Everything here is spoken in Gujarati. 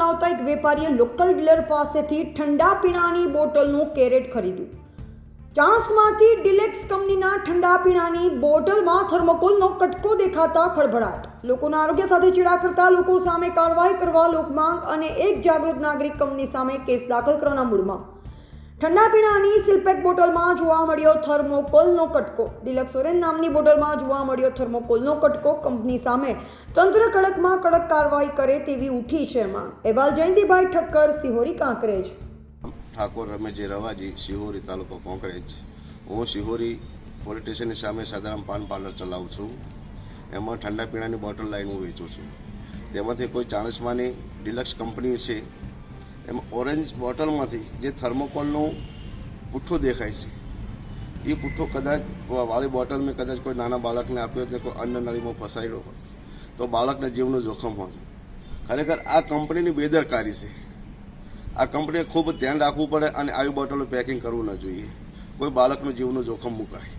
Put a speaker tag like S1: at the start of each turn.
S1: ધરાવતા એક વેપારીએ લોકલ ડીલર પાસેથી ઠંડા પીણાની બોટલનું કેરેટ ખરીદ્યું। ચાંસમાંથી ડિલેક્સ કંપનીના ઠંડા પીણાની બોટલમાં થર્મોકોલનો કટકો દેખાતા ખળભળાટ। લોકોના આરોગ્ય સાથે ચેડા કરતા લોકો સામે કાર્યવાહી કરવા લોકમાંગ અને એક જાગૃત નાગરિક કંપની સામે કેસ દાખલ કરવાના મૂડમાં। ઠંડા પીણાની સિલપેક બોટલમાં જોવા મળ્યો થર્મોકોલનો કટકો। ડિલક્સ ઓરેન્જ નામની બોટલમાં જોવા મળ્યો થર્મોકોલનો કટકો। કંપની સામે તંત્ર કડકમાં કડક કાર્યવાહી કરે તેવી ઉઠી છે માંગ। અહેવાલ જયંતિભાઈ ઠક્કર, સિહોરી કાંકરેજ।
S2: ઠાકોર રમેશજી રવાજી, સિહોરી તાલુકો કોંકરેજ। હું સિહોરી પોલીસ સ્ટેશનની સામે સાધારણ પાન પાર્લર ચલાવું છું। એમાં ઠંડા પીણાની બોટલ લાવીને હું વેચું છું। તેમાંથી કોઈ ચાણસમાની ડિલક્સ કંપની છે, એમાં ઓરેન્જ બોટલમાંથી જે થર્મોકોલનો પુઠ્ઠો દેખાય છે, એ પુઠ્ઠો કદાચ વાળી બોટલ મેં કદાચ કોઈ નાના બાળકને આપ્યો હોય, કોઈ અન્ન નળીમાં ફસાયેલો હોય તો બાળકના જીવનું જોખમ હોય। ખરેખર આ કંપનીની બેદરકારી છે। આ કંપનીએ ખૂબ ધ્યાન રાખવું પડે અને આવી બોટલો પેકિંગ કરવું ન જોઈએ। કોઈ બાળકનું જીવનું જોખમ મુકાય।